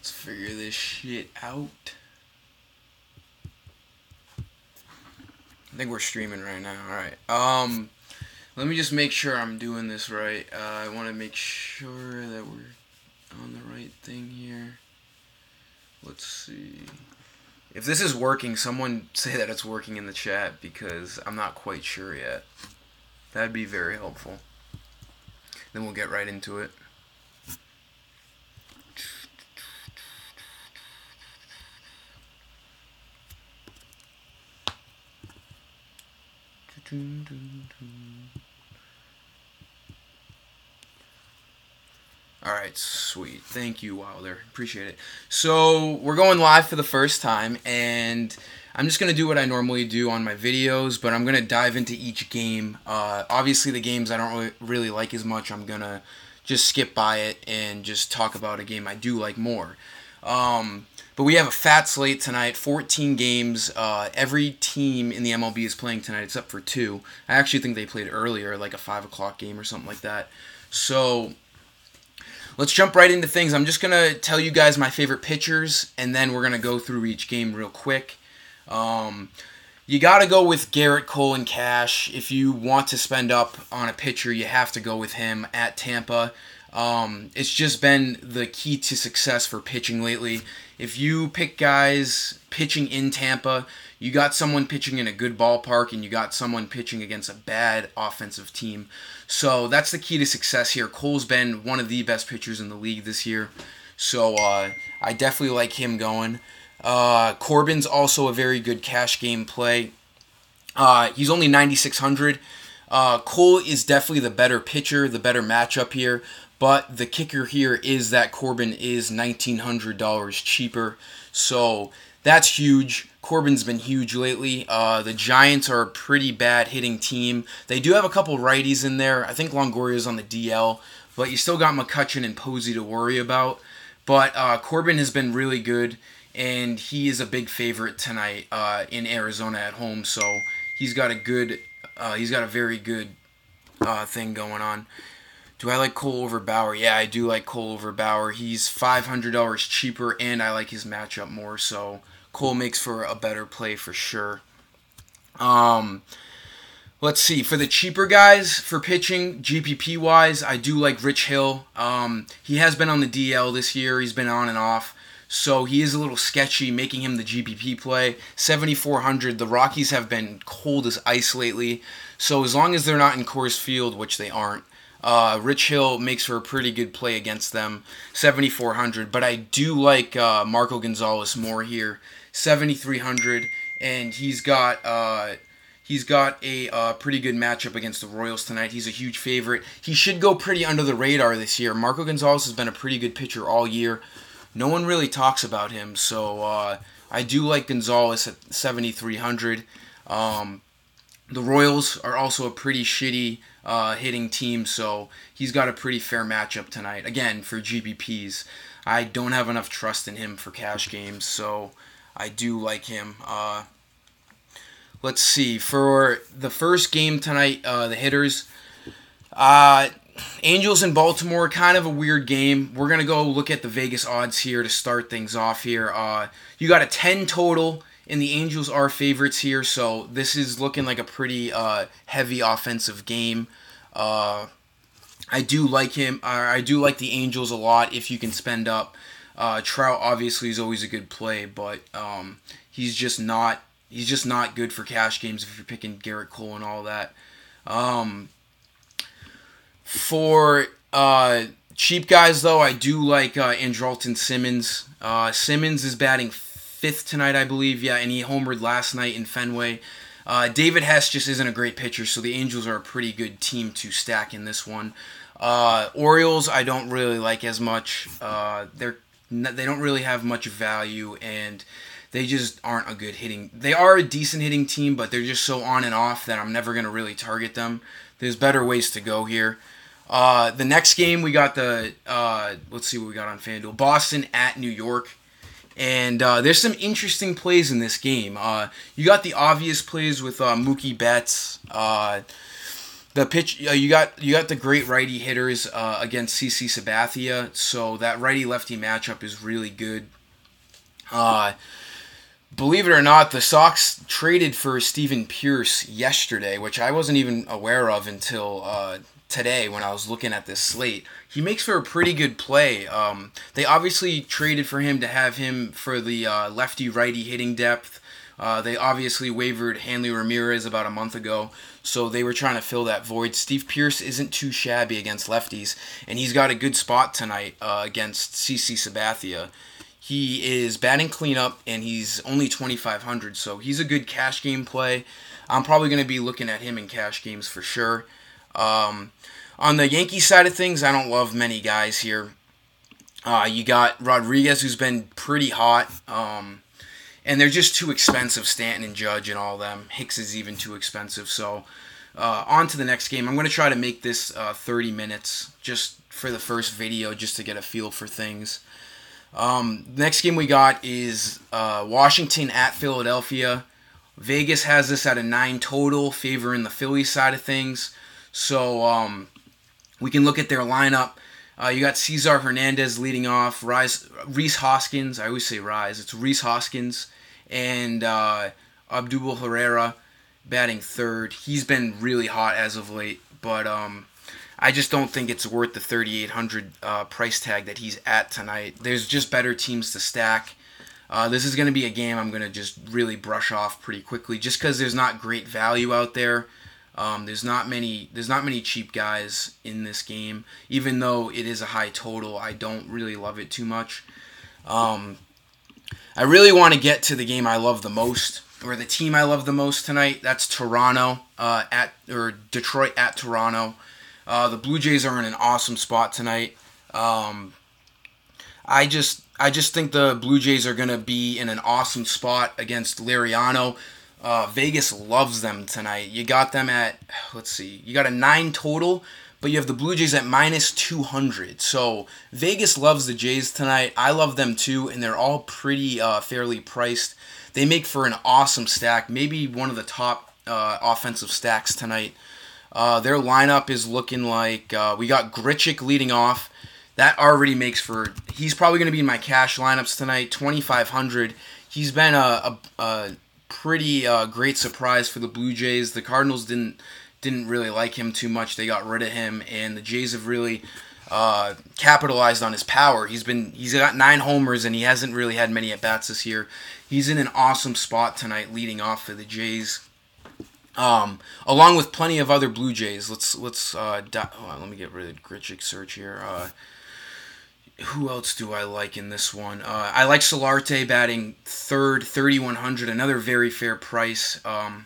Let's figure this shit out. I think we're streaming right now. Alright. Let me just make sure I'm doing this right. I want to make sure that we're on the right thing here. Let's see. If this is working, someone say that it's working in the chat because I'm not quite sure yet. That'd be very helpful. Then we'll get right into it. Alright, sweet. Thank you, Wilder. Appreciate it. So, we're going live for the first time, and I'm just going to do what I normally do on my videos, but I'm going to dive into each game. Obviously, the games I don't really like as much, I'm going to just skip by it and just talk about a game I do like more. But we have a fat slate tonight, 14 games. Every team in the MLB is playing tonight except for 2. I actually think they played earlier, like a 5 o'clock game or something like that. So, let's jump right into things. I'm just going to tell you guys my favorite pitchers, and then we're going to go through each game real quick. You got to go with Garrett Cole in cash. If you want to spend up on a pitcher, you have to go with him at Tampa. It's just been the key to success for pitching lately. If you pick guys pitching in Tampa, you got someone pitching in a good ballpark, and you got someone pitching against a bad offensive team. So that's the key to success here. Cole's been one of the best pitchers in the league this year. So I definitely like him going. Corbin's also a very good cash game play. He's only 9,600. Cole is definitely the better pitcher, the better matchup here. But the kicker here is that Corbin is $1,900 cheaper. So that's huge. Corbin's been huge lately. The Giants are a pretty bad hitting team. They do have a couple righties in there. I think Longoria's on the DL. But you still got McCutchen and Posey to worry about. But Corbin has been really good. And he is a big favorite tonight in Arizona at home. So he's got a very good thing going on. Do I like Cole over Bauer? Yeah, I do like Cole over Bauer. He's $500 cheaper, and I like his matchup more, so Cole makes for a better play for sure. Let's see. For the cheaper guys, for pitching, GPP-wise, I do like Rich Hill. He has been on the DL this year. He's been on and off, so he is a little sketchy, making him the GPP play. 7,400. The Rockies have been cold as ice lately, so as long as they're not in Coors Field, which they aren't, Rich Hill makes for a pretty good play against them, 7,400. But I do like Marco Gonzalez more here, 7,300, and he's got a pretty good matchup against the Royals tonight. He's a huge favorite. He should go pretty under the radar this year. Marco Gonzalez has been a pretty good pitcher all year. No one really talks about him, so I do like Gonzalez at 7,300. The Royals are also a pretty shitty hitting team, so he's got a pretty fair matchup tonight. Again, for GPPs, I don't have enough trust in him for cash games, so I do like him. Let's see. For the first game tonight, the hitters, Angels in Baltimore, kind of a weird game. We're going to go look at the Vegas odds here to start things off here. You got a 10 total. And the Angels are favorites here, so this is looking like a pretty heavy offensive game. I do like him. I do like the Angels a lot if you can spend up. Trout obviously is always a good play, but he's just not good for cash games if you're picking Garrett Cole and all that. For cheap guys though, I do like Andrelton Simmons. Simmons is batting 5th tonight, I believe. Yeah, and he homered last night in Fenway. David Hess just isn't a great pitcher, so the Angels are a pretty good team to stack in this one. Orioles, I don't really like as much. They don't really have much value, and they just aren't a good hitting. They are a decent hitting team, but they're just so on and off that I'm never going to really target them. There's better ways to go here. The next game, we got let's see what we got on FanDuel. Boston at New York. And there's some interesting plays in this game. You got the obvious plays with Mookie Betts. The pitch you got the great righty hitters against CC Sabathia, so that righty lefty matchup is really good. Uh, Believe it or not, the Sox traded for Steven Pierce yesterday, which I wasn't even aware of until today when I was looking at this slate. He makes for a pretty good play. They obviously traded for him to have him for the lefty-righty hitting depth. They obviously wavered Hanley Ramirez about a month ago, so they were trying to fill that void. Steve Pierce isn't too shabby against lefties, and he's got a good spot tonight against CC Sabathia. He is batting cleanup, and he's only 2,500, so he's a good cash game play. I'm probably going to be looking at him in cash games for sure. On the Yankees side of things, I don't love many guys here. You got Rodriguez, who's been pretty hot, and they're just too expensive, Stanton and Judge and all of them. Hicks is even too expensive, so on to the next game. I'm going to try to make this 30 minutes just for the first video, just to get a feel for things. Next game we got is Washington at Philadelphia. Vegas has this at a 9 total, favoring the Phillies side of things. So we can look at their lineup. You got Cesar Hernandez leading off, Rhys Hoskins. I always say Rise. It's Rhys Hoskins and Abdul Herrera batting third. He's been really hot as of late, but I just don't think it's worth the 3,800 price tag that he's at tonight. There's just better teams to stack. This is going to be a game I'm going to just really brush off pretty quickly, just because there's not great value out there. There's not many cheap guys in this game. Even though it is a high total, I don't really love it too much. I really want to get to the game I love the most, or the team I love the most tonight. That's Detroit at Toronto. The Blue Jays are in an awesome spot tonight. I just think the Blue Jays are going to be in an awesome spot against Liriano. Vegas loves them tonight. You got them at, you got a 9 total, but you have the Blue Jays at minus 200. So Vegas loves the Jays tonight. I love them too, and they're all pretty fairly priced. They make for an awesome stack, maybe one of the top offensive stacks tonight. Their lineup is looking like we got Grichuk leading off. That already makes for, he's probably going to be in my cash lineups tonight, 2,500. He's been a pretty great surprise for the Blue Jays. The Cardinals didn't really like him too much. They got rid of him, and the Jays have really capitalized on his power. He's got 9 homers, and he hasn't really had many at-bats this year. He's in an awesome spot tonight leading off for the Jays. Along with plenty of other Blue Jays. Hold on, let me get rid of Grichuk search here. Who else do I like in this one? I like Solarte batting third, 3,100, another very fair price. I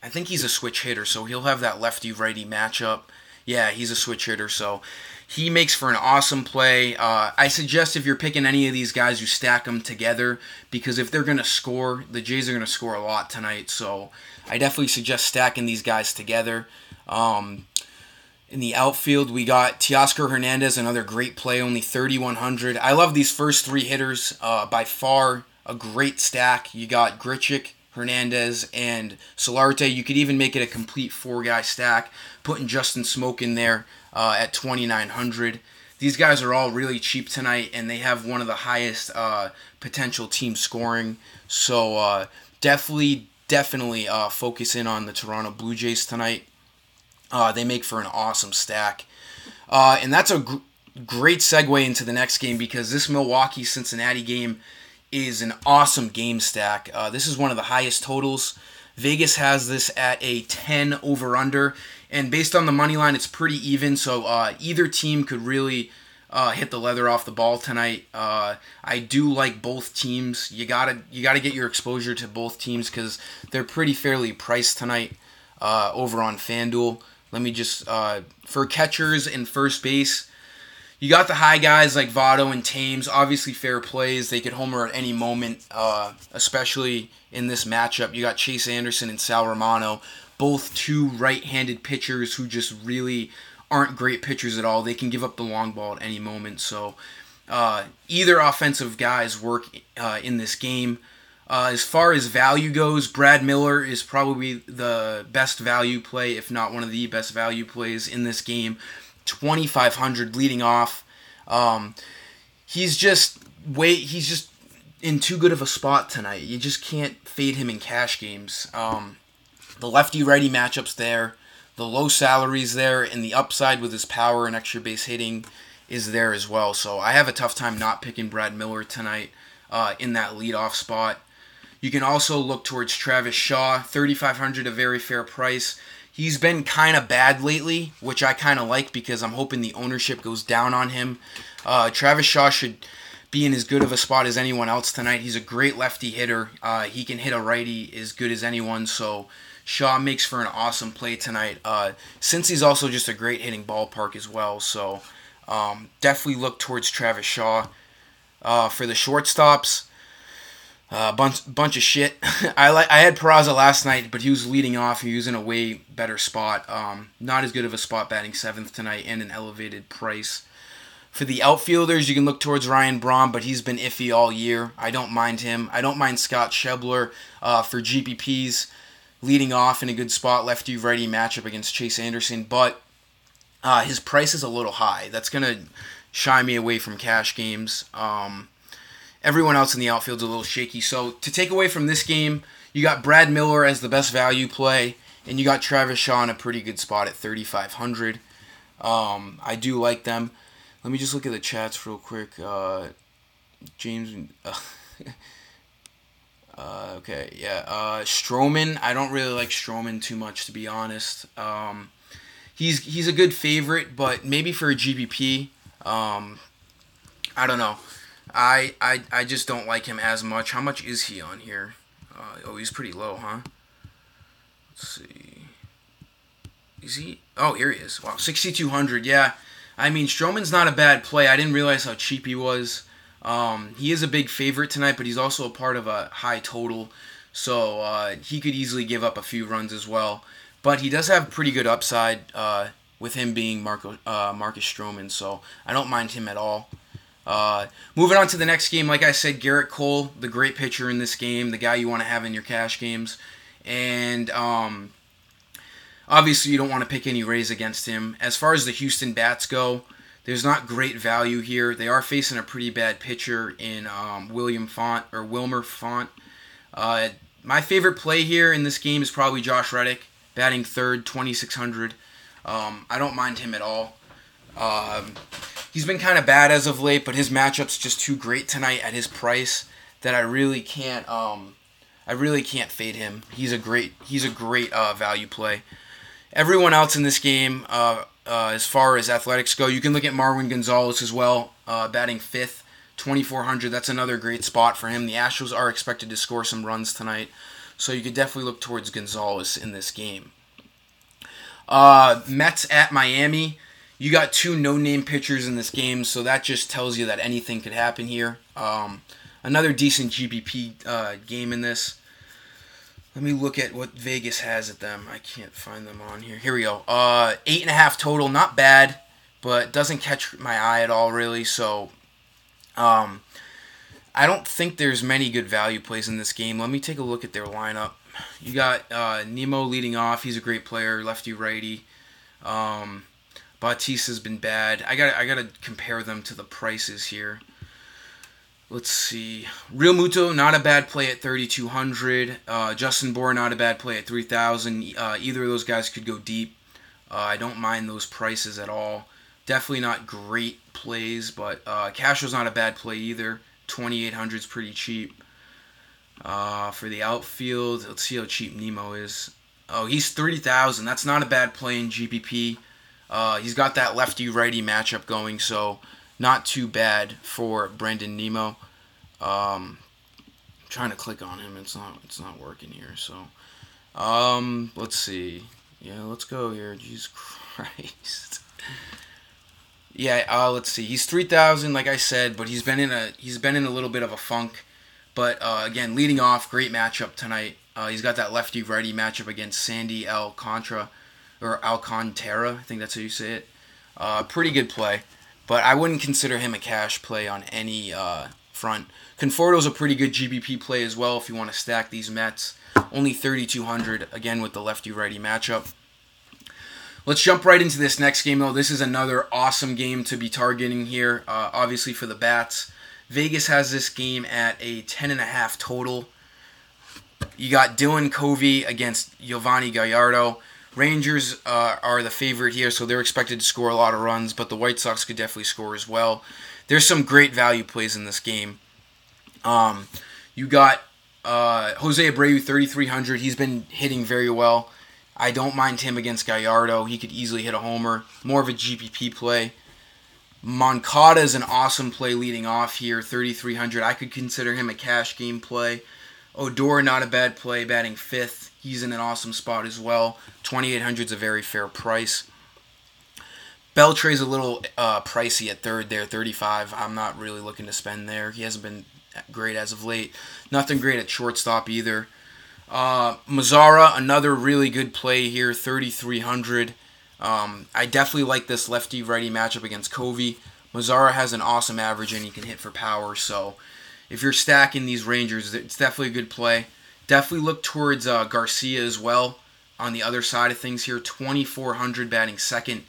think he's a switch hitter, so he'll have that lefty-righty matchup. Yeah, he's a switch hitter, so he makes for an awesome play. I suggest if you're picking any of these guys, you stack them together, because if they're going to score, the Jays are going to score a lot tonight, so I definitely suggest stacking these guys together. In the outfield, we got Teoscar Hernandez, another great play, only 3,100. I love these first 3 hitters. By far, a great stack. You got Grichuk, Hernandez, and Solarte. You could even make it a complete 4-guy stack, putting Justin Smoke in there at 2,900. These guys are all really cheap tonight, and they have one of the highest potential team scoring. So definitely focus in on the Toronto Blue Jays tonight. They make for an awesome stack. And that's a great segue into the next game, because this Milwaukee-Cincinnati game is an awesome game stack. This is one of the highest totals. Vegas has this at a 10 over-under. And based on the money line, it's pretty even. So either team could really hit the leather off the ball tonight. I do like both teams. You gotta get your exposure to both teams, because they're pretty fairly priced tonight over on FanDuel. Let me just, for catchers and first base, you got the high guys like Votto and Thames. Obviously fair plays. They could homer at any moment, especially in this matchup. You got Chase Anderson and Sal Romano, both 2 right-handed pitchers who just really aren't great pitchers at all. They can give up the long ball at any moment. So either offensive guys work in this game. As far as value goes, Brad Miller is probably the best value play, if not one of the best value plays in this game. 2,500 leading off. He's just in too good of a spot tonight. You just can't fade him in cash games. The lefty-righty matchups there, the low salaries there, and the upside with his power and extra base hitting is there as well. So I have a tough time not picking Brad Miller tonight in that leadoff spot. You can also look towards Travis Shaw, 3,500, a very fair price. He's been kind of bad lately, which I kind of like because I'm hoping the ownership goes down on him. Travis Shaw should be in as good of a spot as anyone else tonight. He's a great lefty hitter. He can hit a righty as good as anyone, so Shaw makes for an awesome play tonight. Since he's also just a great hitting ballpark as well, so definitely look towards Travis Shaw. For the shortstops, bunch of shit. I had Peraza last night, but he was leading off. He was in a way better spot. Not as good of a spot, batting 7th tonight, and an elevated price. For the outfielders, you can look towards Ryan Braun, but he's been iffy all year. I don't mind him. I don't mind Scott Schebler for GPPs, leading off in a good spot, lefty-righty matchup against Chase Anderson, but his price is a little high. That's going to shy me away from cash games. Everyone else in the outfield's a little shaky. So to take away from this game, you got Brad Miller as the best value play, and you got Travis Shaw in a pretty good spot at 3,500. I do like them. Let me just look at the chats real quick. James... okay, yeah. Stroman, I don't really like Stroman too much, to be honest. He's a good favorite, but maybe for a GPP, I don't know. I just don't like him as much. How much is he on here? He's pretty low, huh? Let's see. Is he? Oh, here he is. Wow, 6,200. Yeah. I mean, Stroman's not a bad play. I didn't realize how cheap he was. He is a big favorite tonight, but he's also a part of a high total, so he could easily give up a few runs as well. But he does have pretty good upside with him being Marcus Stroman, so I don't mind him at all. Moving on to the next game, like I said, Garrett Cole, the great pitcher in this game, the guy you want to have in your cash games. And obviously you don't want to pick any Rays against him. As far as the Houston bats go, there's not great value here. They are facing a pretty bad pitcher in Wilmer Font. My favorite play here in this game is probably Josh Reddick, batting 3rd, 2,600. I don't mind him at all. He's been kind of bad as of late, but his matchup's just too great tonight at his price that I really can't fade him. He's a great value play. Everyone else in this game, as far as athletics go, you can look at Marwin Gonzalez as well, batting 5th, 2,400. That's another great spot for him. The Astros are expected to score some runs tonight, so you could definitely look towards Gonzalez in this game. Mets at Miami. You got 2 no-name pitchers in this game, so that just tells you that anything could happen here. Another decent GPP game in this. Let me look at what Vegas has at them. I can't find them on here. Here we go. 8.5 total, not bad, but doesn't catch my eye at all, really. So, I don't think there's many good value plays in this game. Let me take a look at their lineup. You got Nemo leading off. He's a great player, lefty-righty. Bautista's been bad. I gotta compare them to the prices here. Let's see. Real Muto, not a bad play at 3,200. Justin Bour, not a bad play at 3,000. Either of those guys could go deep. I don't mind those prices at all. Definitely not great plays, but Castro's not a bad play either. 2,800 is pretty cheap. For the outfield, let's see how cheap Nemo is. Oh, he's 3,000. That's not a bad play in GPP. He's got that lefty-righty matchup going, so not too bad for Brandon Nemo. Trying to click on him, it's not working here. So, let's see. Yeah, let's go here. Jesus Christ. Yeah, let's see. He's 3,000, like I said, but he's been in a little bit of a funk. But again, leading off, great matchup tonight. He's got that lefty-righty matchup against Sandy Alcantara. I think that's how you say it. Pretty good play, but I wouldn't consider him a cash play on any front. Conforto's a pretty good GBP play as well if you want to stack these Mets. Only 3,200, again, with the lefty-righty matchup. Let's jump right into this next game, though. This is another awesome game to be targeting here, obviously for the bats. Vegas has this game at a 10.5 total. You got Dylan Covey against Yovani Gallardo. Rangers are the favorite here, so they're expected to score a lot of runs, but the White Sox could definitely score as well. There's some great value plays in this game. You got Jose Abreu, 3,300. He's been hitting very well. I don't mind him against Gallardo. He could easily hit a homer. More of a GPP play. Moncada is an awesome play leading off here, 3,300. I could consider him a cash game play. Odor, not a bad play, batting 5th. He's in an awesome spot as well. 2,800 is a very fair price. Beltre's a little pricey at 3rd there, 35. I'm not really looking to spend there. He hasn't been great as of late. Nothing great at shortstop either. Mazzara, another really good play here, 3,300. I definitely like this lefty-righty matchup against Covey. Mazzara has an awesome average and he can hit for power, so if you're stacking these Rangers, it's definitely a good play. Definitely look towards Garcia as well on the other side of things here, 2,400 batting 2nd.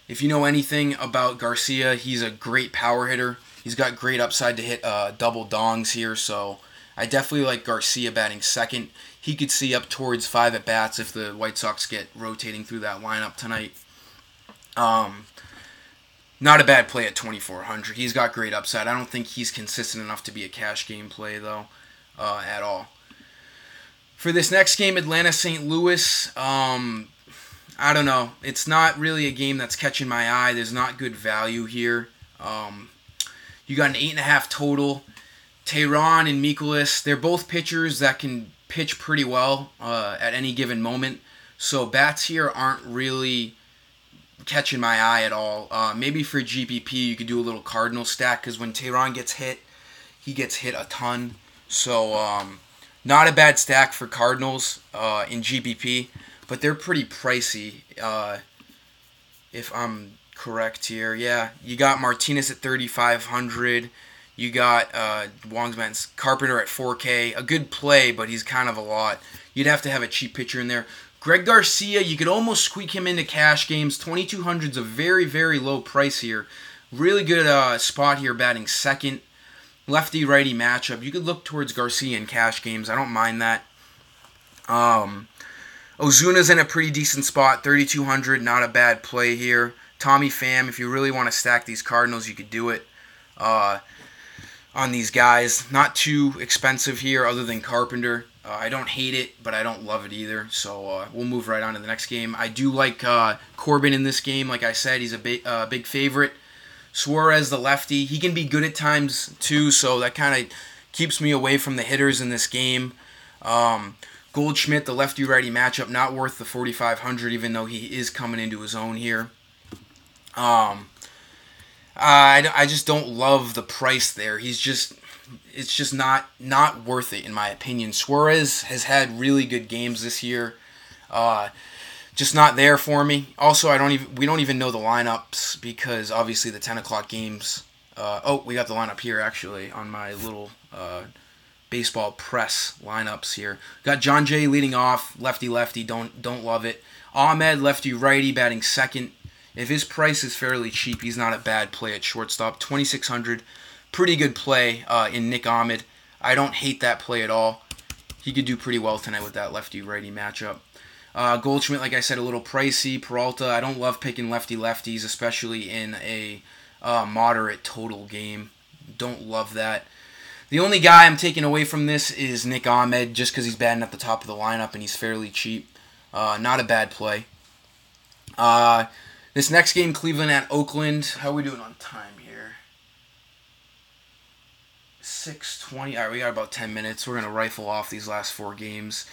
If you know anything about Garcia, he's a great power hitter. He's got great upside to hit double dongs here, so I definitely like Garcia batting 2nd. He could see up towards 5 at-bats if the White Sox get rotating through that lineup tonight. Not a bad play at 2,400. He's got great upside. I don't think he's consistent enough to be a cash game play, though, at all. For this next game, Atlanta-St. Louis, I don't know. It's not really a game that's catching my eye. There's not good value here. You got an 8.5 total. Tehran and Mikolas, they're both pitchers that can pitch pretty well at any given moment. So bats here aren't really catching my eye at all. Maybe for GPP you could do a little Cardinal stack because when Tehran gets hit, he gets hit a ton. So not a bad stack for Cardinals in GPP, but they're pretty pricey if I'm correct here. Yeah, you got Martinez at 3,500. You got Wong's Carpenter at 4K. A good play, but he's kind of a lot. You'd have to have a cheap pitcher in there. Greg Garcia, you could almost squeak him into cash games. 2,200 is a very, very low price here. Really good spot here batting 2nd. Lefty-righty matchup. You could look towards Garcia in cash games. I don't mind that. Ozuna's in a pretty decent spot. 3,200, not a bad play here. Tommy Pham, if you really want to stack these Cardinals, you could do it. On these guys. Not too expensive here other than Carpenter. I don't hate it, but I don't love it either. So we'll move right on to the next game. I do like Corbin in this game. Like I said, he's a big favorite. Suarez, the lefty, he can be good at times too, so that kind of keeps me away from the hitters in this game. Goldschmidt, the lefty-righty matchup, not worth the 4,500, even though he is coming into his own here. I just don't love the price there. It's just not worth it in my opinion. Suarez has had really good games this year. Just not there for me. Also, we don't even know the lineups because obviously the 10 o'clock games. We got the lineup here actually on my little baseball press lineups here. Got John Jay leading off, lefty. Don't love it. Ahmed, lefty-righty, batting 2nd. If his price is fairly cheap, he's not a bad play at shortstop. 2,600, pretty good play in Nick Ahmed. I don't hate that play at all. He could do pretty well tonight with that lefty-righty matchup. Goldschmidt, like I said, a little pricey. Peralta, I don't love picking lefties, especially in a moderate total game. Don't love that. The only guy I'm taking away from this is Nick Ahmed, just because he's batting at the top of the lineup and he's fairly cheap. Not a bad play. This next game, Cleveland at Oakland. How are we doing on time here? 6:20. All right, we got about 10 minutes. We're gonna rifle off these last 4 games.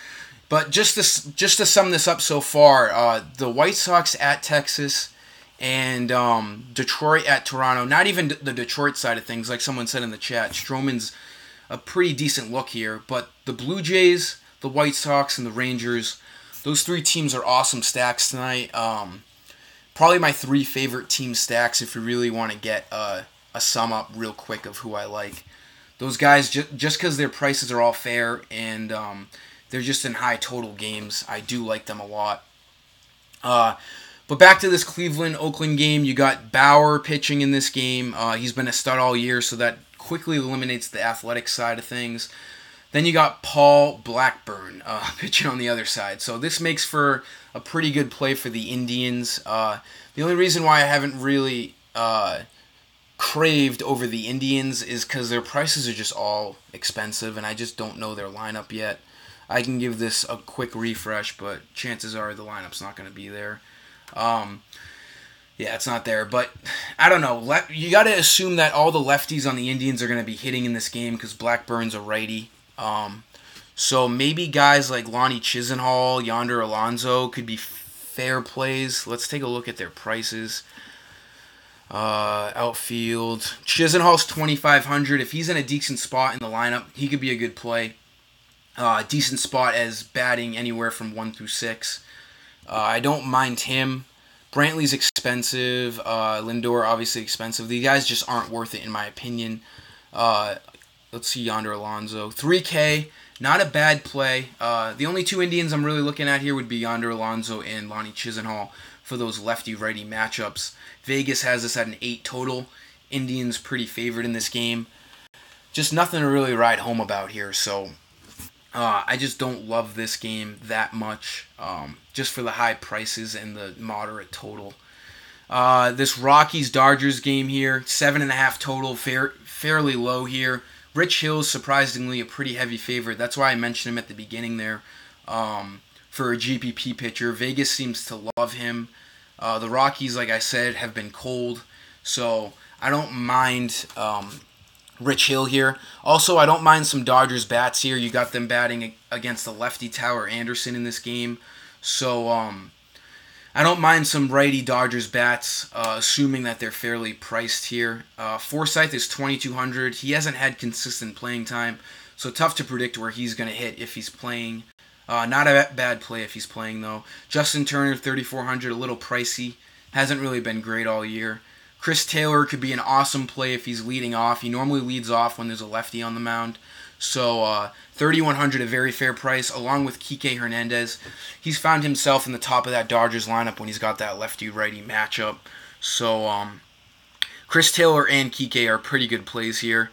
But just to sum this up so far, the White Sox at Texas and Detroit at Toronto. Not even the Detroit side of things, like someone said in the chat. Stroman's a pretty decent look here, but the Blue Jays, the White Sox, and the Rangers, those 3 teams are awesome stacks tonight. Probably my 3 favorite team stacks if you really want to get a sum up real quick of who I like. Those guys, just because their prices are all fair and they're just in high total games, I do like them a lot. But back to this Cleveland-Oakland game, you got Bauer pitching in this game. He's been a stud all year, so that quickly eliminates the athletic side of things. Then you got Paul Blackburn pitching on the other side. So this makes for a pretty good play for the Indians. The only reason why I haven't really craved over the Indians is because their prices are just all expensive, and I just don't know their lineup yet. I can give this a quick refresh, but chances are the lineup's not going to be there. Yeah, it's not there, but I don't know. You got to assume that all the lefties on the Indians are going to be hitting in this game because Blackburn's a righty. So maybe guys like Lonnie Chisenhall, Yonder Alonso could be fair plays. Let's take a look at their prices. Outfield. Chisenhall's $2,500. If he's in a decent spot in the lineup, he could be a good play. Decent spot as batting anywhere from 1 through 6. I don't mind him. Brantley's expensive. Lindor obviously expensive. These guys just aren't worth it in my opinion. Let's see Yonder Alonso. 3K, not a bad play. The only two Indians I'm really looking at here would be Yonder Alonso and Lonnie Chisenhall for those lefty-righty matchups. Vegas has this at an 8 total. Indians pretty favored in this game. Just nothing to really ride home about here, so I just don't love this game that much, just for the high prices and the moderate total. This Rockies-Dodgers game here, 7.5 total, fairly low here. Rich Hill's surprisingly a pretty heavy favorite. That's why I mentioned him at the beginning there for a GPP pitcher. Vegas seems to love him. The Rockies, like I said, have been cold, so I don't mind Rich Hill here. Also, I don't mind some Dodgers bats here. You got them batting against the lefty Tower Anderson in this game. So I don't mind some righty Dodgers bats, assuming that they're fairly priced here. Forsythe is $2,200. He hasn't had consistent playing time, so tough to predict where he's going to hit if he's playing. Not a bad play if he's playing, though. Justin Turner, $3,400, a little pricey. Hasn't really been great all year. Chris Taylor could be an awesome play if he's leading off. He normally leads off when there's a lefty on the mound. So $3,100, a very fair price, along with Kike Hernandez. He's found himself in the top of that Dodgers lineup when he's got that lefty-righty matchup. So Chris Taylor and Kike are pretty good plays here.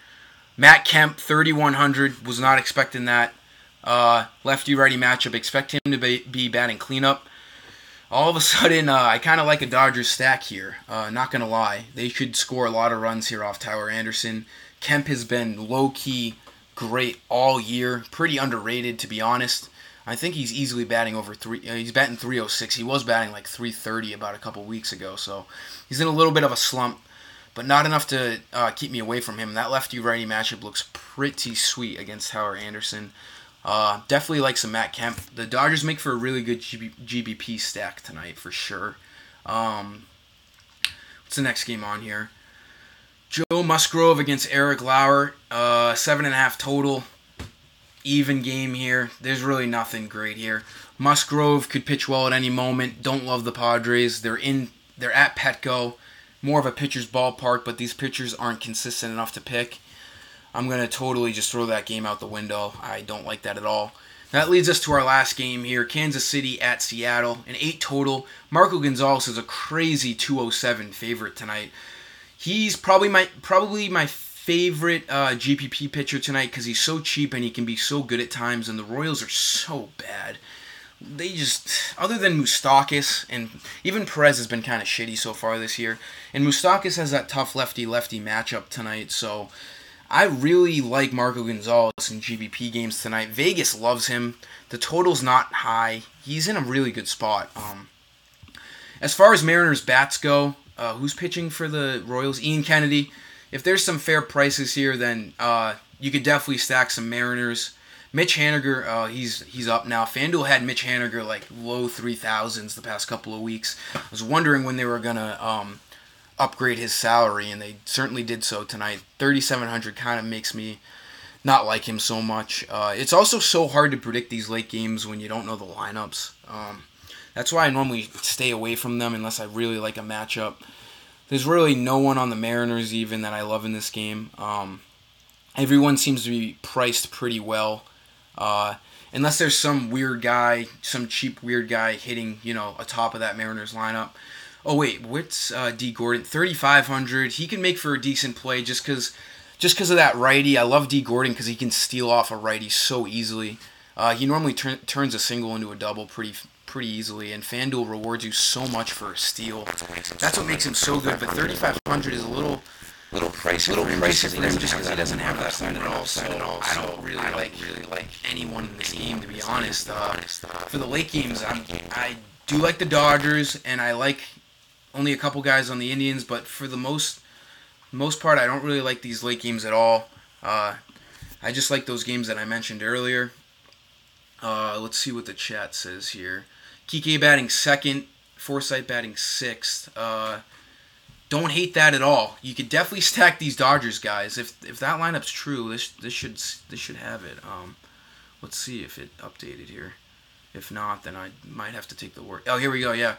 Matt Kemp, $3,100, was not expecting that. Lefty-righty matchup, expect him to be batting cleanup. All of a sudden, I kind of like a Dodgers stack here. Not going to lie. They should score a lot of runs here off Tower Anderson. Kemp has been low-key great all year. Pretty underrated, to be honest. I think he's easily batting over he's batting 306. He was batting like 330 about a couple weeks ago. So he's in a little bit of a slump, but not enough to keep me away from him. That lefty-righty matchup looks pretty sweet against Tower Anderson. Definitely like some Matt Kemp. The Dodgers make for a really good GBP stack tonight for sure. What's the next game on here? Joe Musgrove against Eric Lauer. 7.5 total. Even game here. There's really nothing great here. Musgrove could pitch well at any moment. Don't love the Padres. They're at Petco. More of a pitcher's ballpark, but these pitchers aren't consistent enough to pick. I'm going to totally just throw that game out the window. I don't like that at all. That leads us to our last game here. Kansas City at Seattle. An 8 total. Marco Gonzalez is a crazy 207 favorite tonight. He's probably my favorite GPP pitcher tonight because he's so cheap and he can be so good at times, and the Royals are so bad. They just, other than Moustakas, and even Perez has been kind of shitty so far this year, and Moustakas has that tough lefty-lefty matchup tonight, so I really like Marco Gonzalez in GBP games tonight. Vegas loves him. The total's not high. He's in a really good spot. As far as Mariners bats go, who's pitching for the Royals? Ian Kennedy. If there's some fair prices here, then you could definitely stack some Mariners. Mitch Haniger, he's up now. FanDuel had Mitch Haniger like low 3,000s the past couple of weeks. I was wondering when they were going to upgrade his salary, and they certainly did so tonight. 3,700 kind of makes me not like him so much. It's also so hard to predict these late games when you don't know the lineups. That's why I normally stay away from them unless I really like a matchup. There's really no one on the Mariners even that I love in this game. Everyone seems to be priced pretty well. Unless there's some weird guy, some cheap weird guy hitting, atop of that Mariners lineup. Oh wait, what's D Gordon? 3,500. He can make for a decent play just because of that righty. I love D Gordon because he can steal off a righty so easily. He normally turns a single into a double pretty easily, and FanDuel rewards you so much for a steal. That's what makes him so good. But 3,500 is a little pricey for him just because he doesn't have that sign at all. So I don't really like anyone in this game, to be honest. For the late games, I do like the Dodgers, and I like only a couple guys on the Indians. But for the most part, I don't really like these late games at all. I just like those games that I mentioned earlier. Let's see what the chat says here. Kike batting second, Forsythe batting sixth. Don't hate that at all. You could definitely stack these Dodgers guys. If that lineup's true, this should have it. Let's see if it updated here. If not, then I might have to take the word. Oh, here we go. Yeah,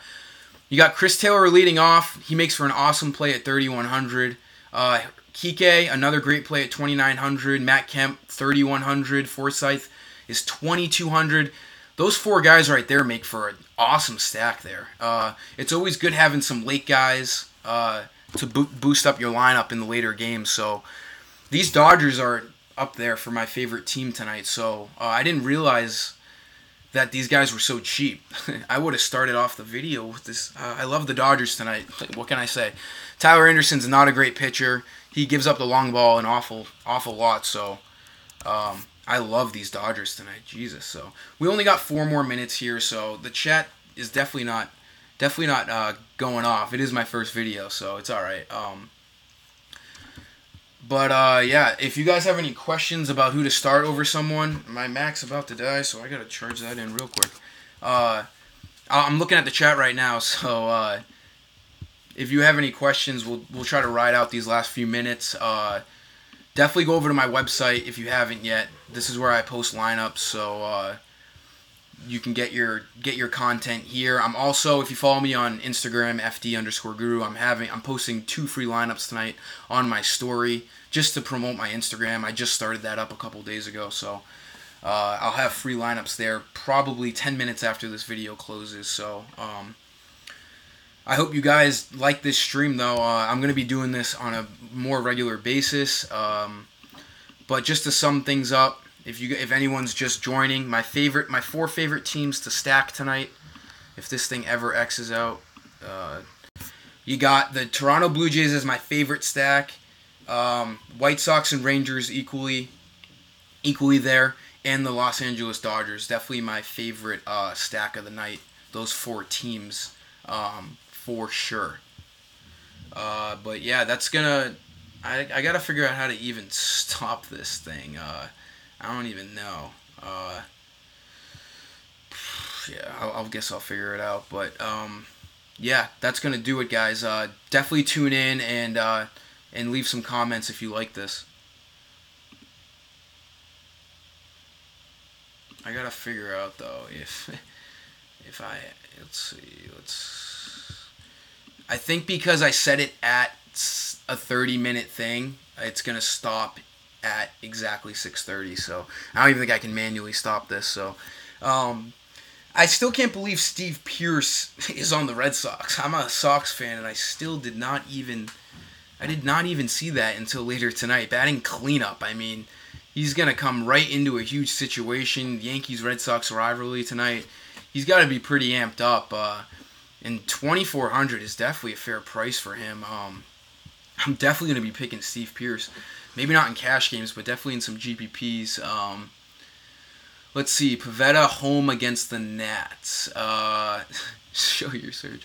you got Chris Taylor leading off. He makes for an awesome play at 3,100. Kike, another great play at 2,900. Matt Kemp, 3,100. Forsythe is 2,200. Those four guys right there make for an awesome stack there. It's always good having some late guys to boost up your lineup in the later games. So these Dodgers are up there for my favorite team tonight. So I didn't realize that these guys were so cheap. I would have started off the video with this. I love the Dodgers tonight. What can I say? Tyler Anderson's not a great pitcher. He gives up the long ball an awful lot. So I love these Dodgers tonight. Jesus. So we only got 4 more minutes here. So the chat is definitely not going off. It is my first video, so it's all right. Yeah, if you guys have any questions about who to start over someone, my Mac's about to die, so I gotta charge that in real quick. I'm looking at the chat right now, so if you have any questions, we'll try to ride out these last few minutes. Definitely go over to my website if you haven't yet. This is where I post lineups, so you can get your content here. I'm also, if you follow me on Instagram, FD_guru, I'm posting 2 free lineups tonight on my story just to promote my Instagram. I just started that up a couple days ago, so I'll have free lineups there probably 10 minutes after this video closes. So I hope you guys like this stream, though. I'm going to be doing this on a more regular basis. But just to sum things up, if anyone's just joining, my 4 favorite teams to stack tonight, if this thing ever X's out, you got the Toronto Blue Jays as my favorite stack, White Sox and Rangers equally there, and the Los Angeles Dodgers, definitely my favorite stack of the night. Those 4 teams, for sure. But yeah, that's gonna. I gotta figure out how to even stop this thing. I don't even know. Yeah, I'll guess I'll figure it out. But yeah, that's gonna do it, guys. Definitely tune in and leave some comments if you like this. I gotta figure out though if let's see. I think because I set it at a 30-minute thing, it's gonna stop at exactly 6:30, so I don't even think I can manually stop this. So I still can't believe Steve Pearce is on the Red Sox. I'm a Sox fan, and I did not even see that until later tonight. Batting cleanup. I mean, he's gonna come right into a huge situation. Yankees-Red Sox rivalry tonight. He's got to be pretty amped up. And 2,400 is definitely a fair price for him. I'm definitely gonna be picking Steve Pearce. Maybe not in cash games, but definitely in some GPPs. Let's see. Pivetta home against the Nats. Show your search.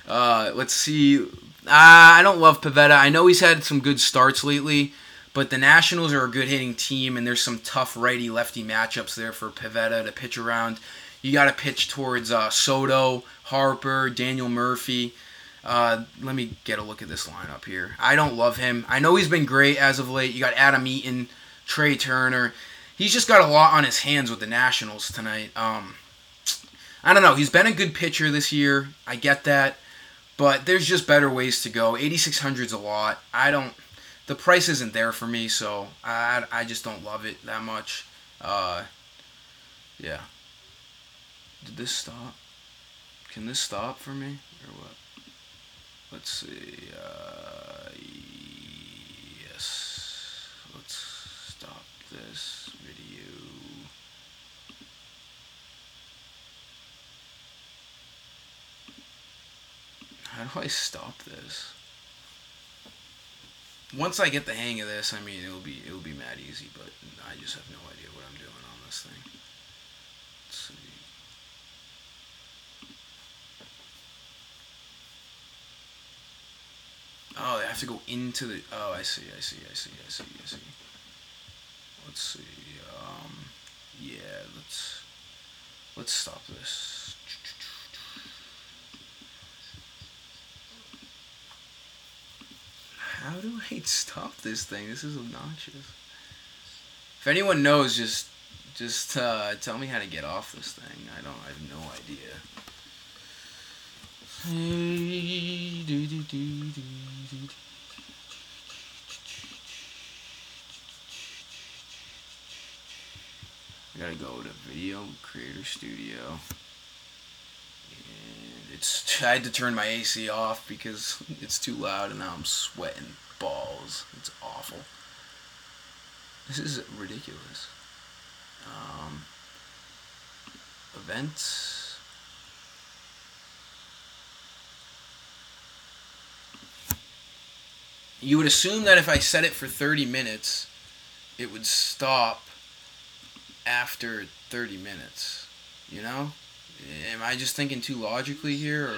Let's see. I don't love Pivetta. I know he's had some good starts lately, but the Nationals are a good hitting team, and there's some tough righty-lefty matchups there for Pivetta to pitch around. You got to pitch towards Soto, Harper, Daniel Murphy. Let me get a look at this lineup here. I don't love him. I know he's been great as of late. You got Adam Eaton, Trey Turner. He's just got a lot on his hands with the Nationals tonight. I don't know. He's been a good pitcher this year. I get that. But there's just better ways to go. 8,600's a lot. I the price isn't there for me, so I just don't love it that much. Uh, yeah. Did this stop? Can this stop for me or what? Let's see. Yes. Let's stop this video. How do I stop this? Once I get the hang of this, I mean, it'll be mad easy, but I just have no idea what I'm doing on this thing. Let's see. Oh, I have to go into the. Oh, I see. Let's see. Yeah. Let's stop this. How do I stop this thing? This is obnoxious. If anyone knows, just tell me how to get off this thing. I have no idea. I gotta go to Video Creator Studio. I had to turn my AC off because it's too loud and now I'm sweating balls. It's awful. This is ridiculous. Events. You would assume that if I set it for 30 minutes, it would stop after 30 minutes. You know? Am I just thinking too logically here, or?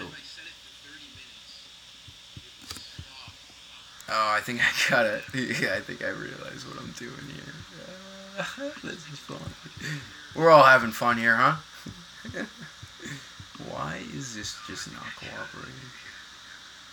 Oh, I think I got it. Yeah, I think I realize what I'm doing here. This is fun. We're all having fun here, huh? Why is this just not cooperating?